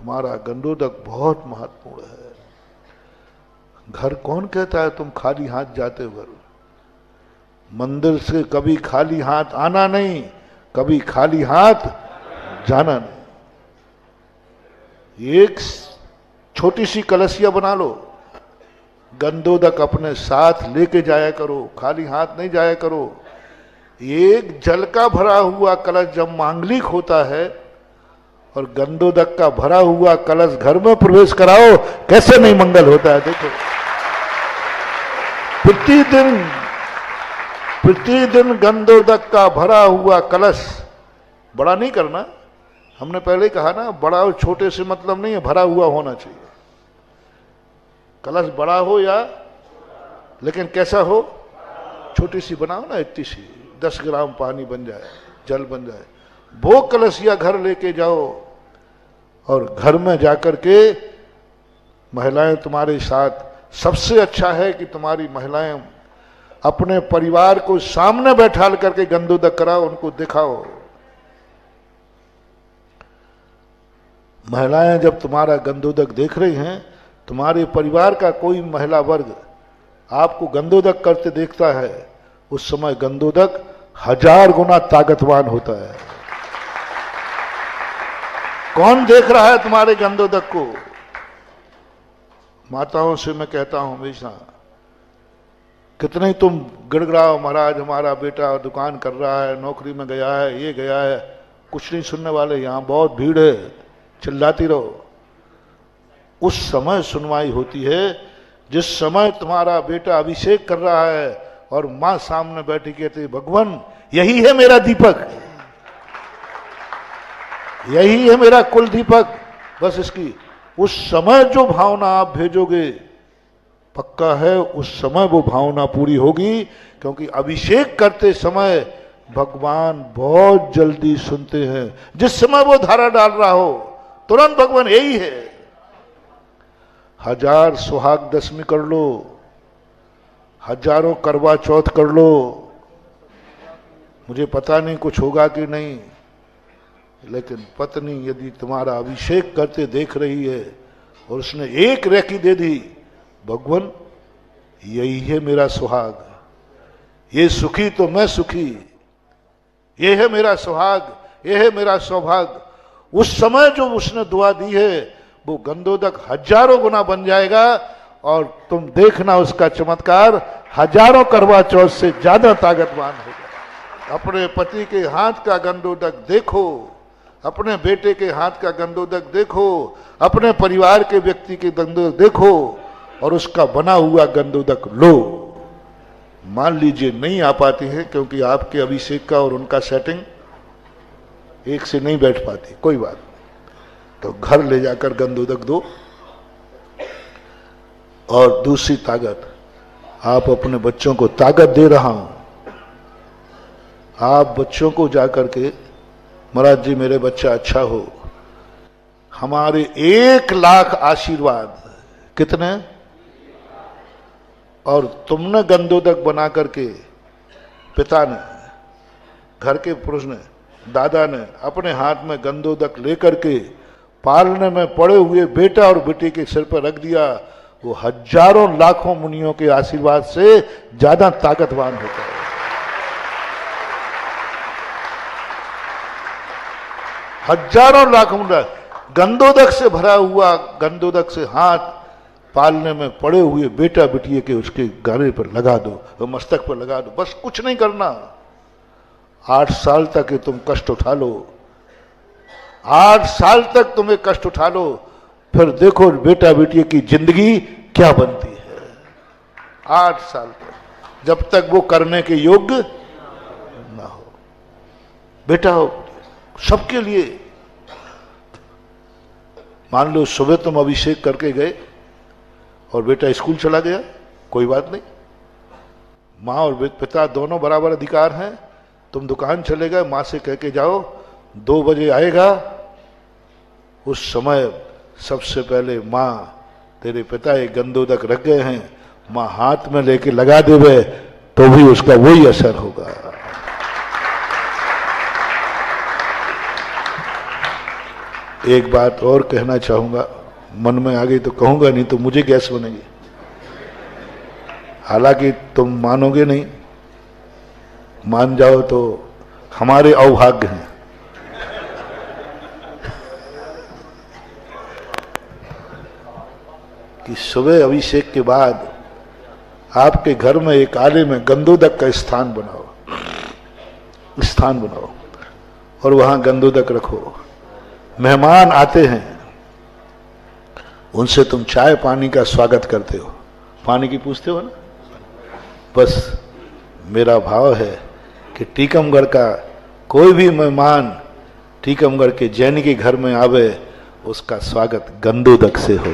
तुम्हारा गंधोदक बहुत महत्वपूर्ण है। घर कौन कहता है तुम खाली हाथ जाते हो? मंदिर से कभी खाली हाथ आना नहीं, कभी खाली हाथ जाना नहीं। एक छोटी सी कलसिया बना लो, गंधोदक अपने साथ लेके जाया करो, खाली हाथ नहीं जाया करो। एक जल का भरा हुआ कलश जब मांगलिक होता है और गंधोदक का भरा हुआ कलश घर में प्रवेश कराओ, कैसे नहीं मंगल होता है। देखो प्रतिदिन गंधोदक का भरा हुआ कलश, बड़ा नहीं करना, हमने पहले कहा ना, बड़ा और छोटे से मतलब नहीं है, भरा हुआ होना चाहिए। कलश बड़ा हो या, लेकिन कैसा हो, छोटी सी बनाओ ना, इतनी सी, 10 ग्राम पानी बन जाए, जल बन जाए, वो कलशिया घर लेके जाओ और घर में जाकर के महिलाएं तुम्हारे साथ। सबसे अच्छा है कि तुम्हारी महिलाएं अपने परिवार को सामने बैठा करके गंधोदक कराओ, उनको दिखाओ। महिलाएं जब तुम्हारा गंधोदक देख रही हैं, तुम्हारे परिवार का कोई महिला वर्ग आपको गंधोदक करते देखता है, उस समय गंधोदक 1000 गुना ताकतवान होता है। कौन देख रहा है तुम्हारे गंधोदक को? माताओं से मैं कहता हूं हमेशा, कितने ही तुम गिड़गिड़ाओ, महाराज हमारा बेटा दुकान कर रहा है, नौकरी में गया है, ये गया है, कुछ नहीं सुनने वाले, यहां बहुत भीड़ है, चिल्लाती रहो। उस समय सुनवाई होती है जिस समय तुम्हारा बेटा अभिषेक कर रहा है और मां सामने बैठी कहती, भगवान यही है मेरा दीपक, यही है मेरा कुल दीपक, बस इसकी। उस समय जो भावना आप भेजोगे, पक्का है उस समय वो भावना पूरी होगी, क्योंकि अभिषेक करते समय भगवान बहुत जल्दी सुनते हैं। जिस समय वो धारा डाल रहा हो, तुरंत भगवान यही है। 1000 सुहाग दशमी कर लो, हजारों करवा चौथ कर लो, मुझे पता नहीं कुछ होगा कि नहीं, लेकिन पत्नी यदि तुम्हारा अभिषेक करते देख रही है और उसने एक रेकी दे दी, भगवान यही है मेरा सुहाग, ये सुखी तो मैं सुखी, ये है मेरा सुहाग, ये है मेरा सौभाग्य। उस समय जो उसने दुआ दी है वो गंधोदक 1000 गुना बन जाएगा और तुम देखना उसका चमत्कार 1000 करवा चौथ से ज्यादा ताकतवान होगा। अपने पति के हाथ का गंधोदक देखो, अपने बेटे के हाथ का गंधोदक देखो, अपने परिवार के व्यक्ति के गंधोदक देखो और उसका बना हुआ गंधोदक लो। मान लीजिए नहीं आ पाती है क्योंकि आपके अभिषेक का और उनका सेटिंग एक से नहीं बैठ पाती, कोई बात नहीं, तो घर ले जाकर गंधोदक दो। और दूसरी ताकत, आप अपने बच्चों को ताकत दे रहा हूं, आप बच्चों को जाकर के, महाराज जी मेरे बच्चा अच्छा हो, हमारे 1 लाख आशीर्वाद, कितने, और तुमने गंधोदक बना करके, पिता ने, घर के पुरुष ने, दादा ने अपने हाथ में गंधोदक लेकर के पालने में पड़े हुए बेटा और बेटी के सिर पर रख दिया, वो हजारों लाखों मुनियों के आशीर्वाद से ज्यादा ताकतवान होता है। हजारों लाखों गंधोदक से भरा हुआ, गंधोदक से हाथ पालने में पड़े हुए बेटा बेटिए के उसके गाले पर लगा दो, वो मस्तक पर लगा दो, बस कुछ नहीं करना। 8 साल तक ये तुम कष्ट उठा लो, 8 साल तक तुम्हें कष्ट उठा लो, फिर देखो बेटा बेटिए की जिंदगी क्या बनती है। 8 साल तक, जब तक वो करने के योग्य ना हो। बेटा हो सबके लिए, मान लो सुबह तुम अभिषेक करके गए और बेटा स्कूल चला गया, कोई बात नहीं, माँ और पिता दोनों बराबर अधिकार हैं। तुम दुकान चले गए, माँ से कह के जाओ 2 बजे आएगा, उस समय सबसे पहले माँ तेरे पिता एक गंधोदक रख गए हैं, माँ हाथ में लेके लगा देवे तो भी उसका वही असर होगा। एक बात और कहना चाहूंगा, मन में आ गई तो कहूंगा, नहीं तो मुझे गैस बनेगी। हालांकि तुम मानोगे नहीं, मान जाओ तो हमारे अभाग्य हैं। कि सुबह अभिषेक के बाद आपके घर में एक आले में गंधोदक का स्थान बनाओ और वहां गंधोदक रखो। मेहमान आते हैं, उनसे तुम चाय पानी का स्वागत करते हो, पानी की पूछते हो ना। बस मेरा भाव है कि टीकमगढ़ का कोई भी मेहमान टीकमगढ़ के जैन के घर में आवे, उसका स्वागत गंधोदक से हो।